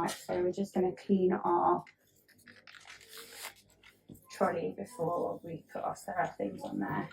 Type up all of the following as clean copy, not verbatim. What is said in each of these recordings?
Right, so we're just going to clean our trolley before we put our Sarah things on there.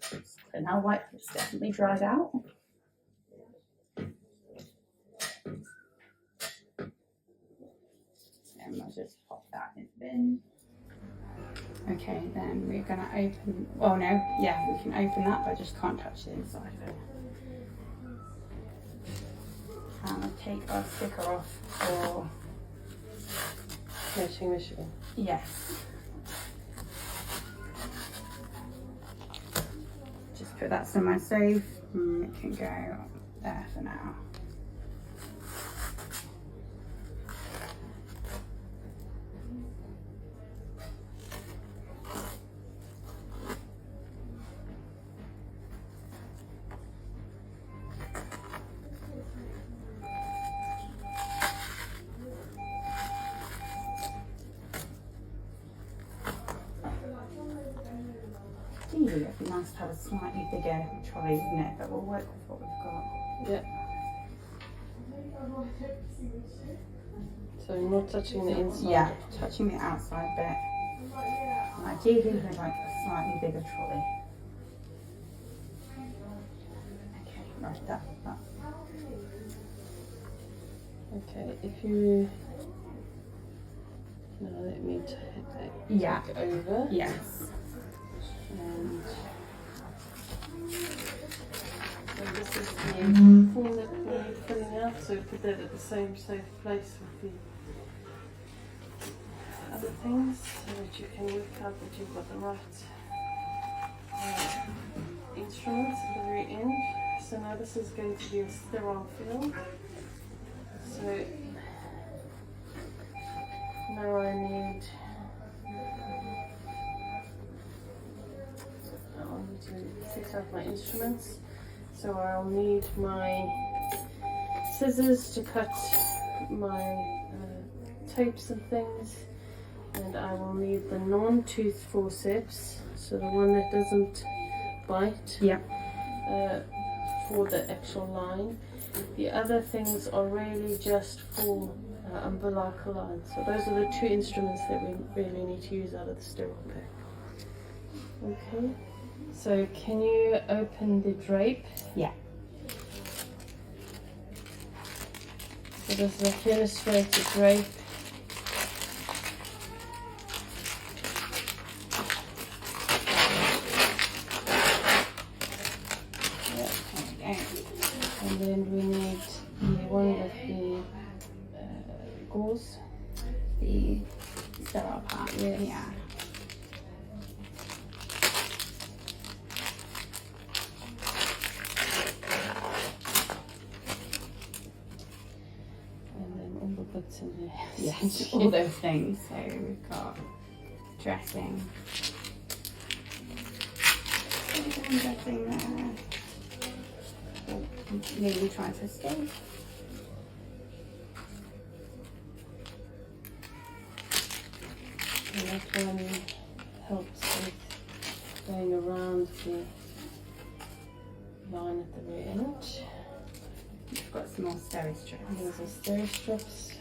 So now wipe it's definitely dried out. And I'll just pop that in the bin. Okay, then we're going to open, oh no, yeah, we can open that, but I just can't touch the inside of it. And I'll take our sticker off for washing machine. Yes. Just put that somewhere safe and it can go there for now. It'd be nice to have a slightly bigger trolley, wouldn't it? But we'll work with what we've got. Yeah. So not touching the inside? Yeah, touching the outside bit. And ideally we'd like a slightly bigger trolley. Okay, right, that. Okay, if you... Now let me take over. Yes. And so this is the thing that we're filling out, so put that at the same safe place with the other things so that you can work out that you've got the right instruments at the very end. So now this is going to be a sterile field. So now I need to set up my instruments, so I'll need my scissors to cut my tapes and things, and I will need the non-tooth forceps, so the one that doesn't bite, for the actual line. The other things are really just for umbilical lines, so those are the two instruments that we really need to use out of the sterile pack. Okay. So can you open the drape? Yeah. So this is a fenestrated drape. Yeah, there we go. And then we need the one with the gauze. The sterile part. Yes. Yeah. Bits in there. Yes, all those things. So we've got dressing. Dressing there. Oh, nearly trying to escape. And that one helps with going around the line at the very end. We've got some more steri strips. These are steri strips,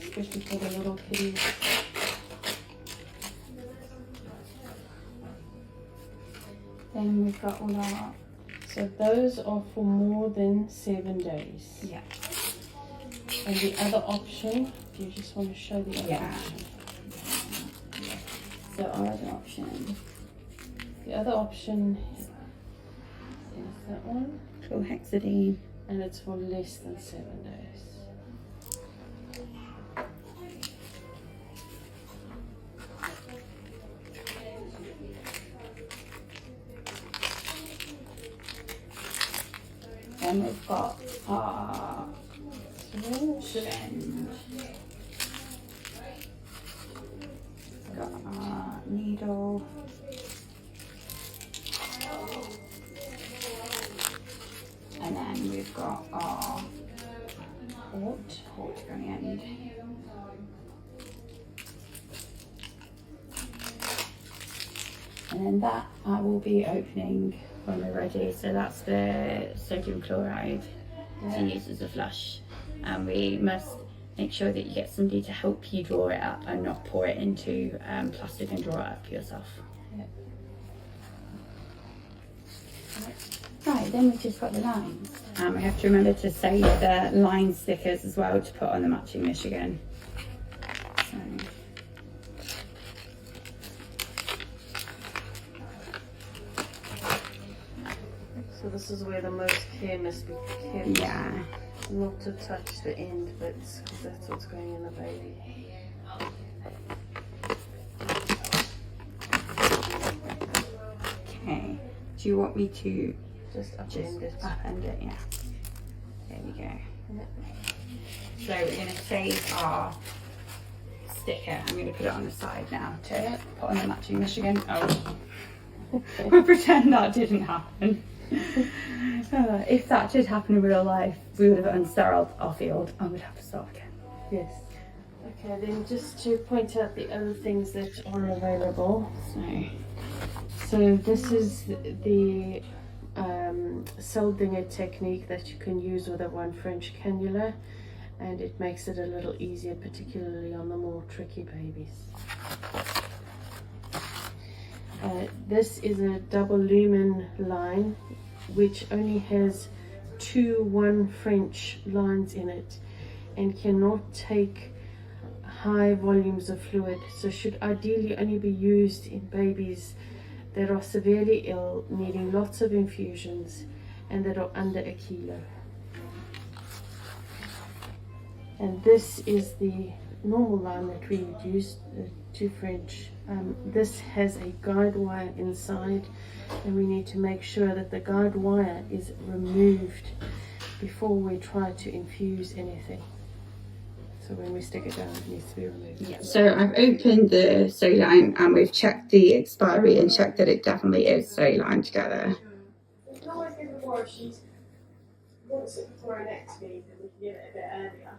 especially for the little kitties. Then we've got all our... So those are for more than 7 days. Yeah. And the other option, if you just want to show the other option. So our other option. The other option is that one. Chlorhexidine. And it's for less than 7 days. Then we've got our syringe. We've got our needle. And then we've got our port on the end. And then that I will be opening when we're ready. So that's the sodium chloride to use as a flush. And we must make sure that you get somebody to help you draw it up and not pour it into plastic and draw it up yourself. Yeah. Right, then we've just got the lines. We have to remember to save the line stickers as well to put on the matching Michigan. So this is where the most care must be kept. Yeah. Not to touch the end bits, because that's what's going in the baby. Okay. Do you want me to Just upend it. Upend it, yeah. There we go. Yeah. So we're going to save our sticker. I'm going to put it on the side now to put on the matching Michigan. Oh. We'll pretend that didn't happen. If that did happen in real life, we would have unsteriled our field and we'd have to start again. Yes. Okay, then just to point out the other things that are available. So this is the Seldinger technique that you can use with a 1 French cannula, and it makes it a little easier, particularly on the more tricky babies. This is a double lumen line which only has 2 1 French lines in it and cannot take high volumes of fluid, so should ideally only be used in babies that are severely ill, needing lots of infusions, and that are under a kilo. And this is the normal line that we would use, 2 French. This has a guide wire inside, and we need to make sure that the guide wire is removed before we try to infuse anything. So when we stick it down, it needs to be removed. Yeah. So I've opened the Soline and we've checked the expiry and checked that it definitely is Soline together. You can always give Laura, she's wants it for her next week, and we can get it a bit earlier.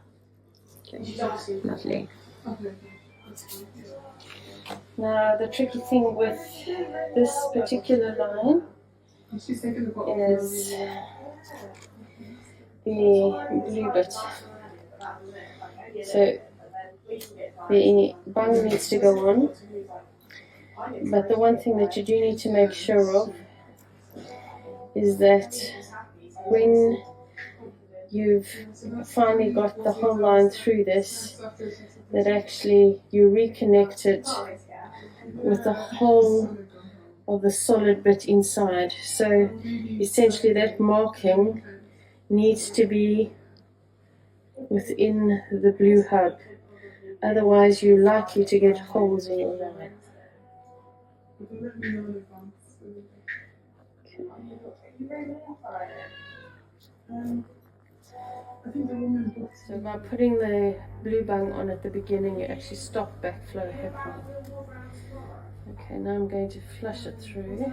Okay. She's asking. Lovely. Now the tricky thing with this particular line is the blue bit. So the bung needs to go on, but the one thing that you do need to make sure of is that when you've finally got the whole line through this, that actually you reconnect it with the whole of the solid bit inside. So essentially that marking needs to be within the blue hub, otherwise you're likely to get holes in your line. So by putting the blue bung on at the beginning, you actually stop backflow happening. Okay, now I'm going to flush it through.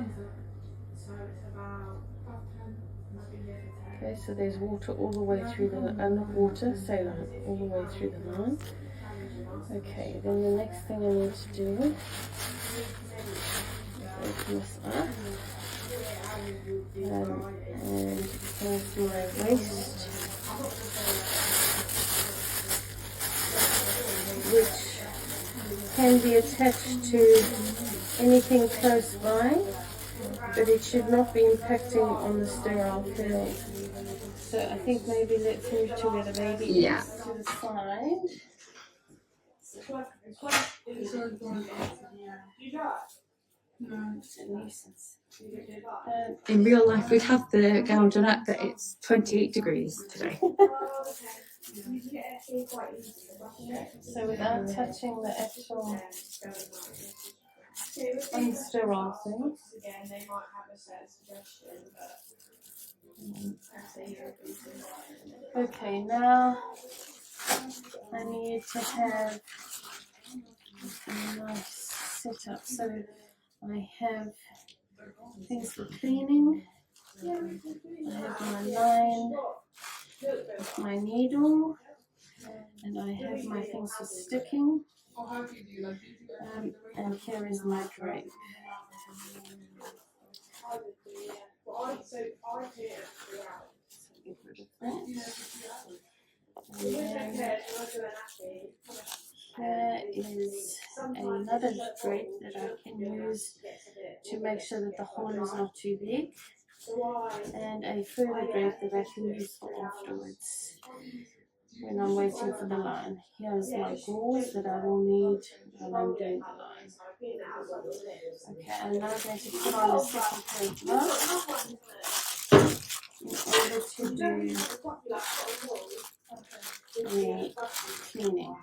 Okay, so there's water all the way through the, not water, saline, all the way through the line. Okay, then the next thing I need to do is open this up and go through my waste, which can be attached to anything close by, but it should not be impacting on the sterile field. So I think maybe let's move to where the baby is, to the side. It's a nuisance. In real life, we'd have the gown done up, but it's 28 degrees today. So without touching the actual unsterile thing. Okay, now I need to have a nice setup. So I have things for cleaning. I have my line, my needle, and I have my things for sticking. And here is my drape. So get rid of that. And then here is another drape that I can use to make sure that the hole is not too big, and a further drape that I can use for afterwards when I'm waiting for the line. Here's my gauze that I will need when I'm doing the line. Okay, I'm now going to put on a second pair of gloves in order to do the cleaning.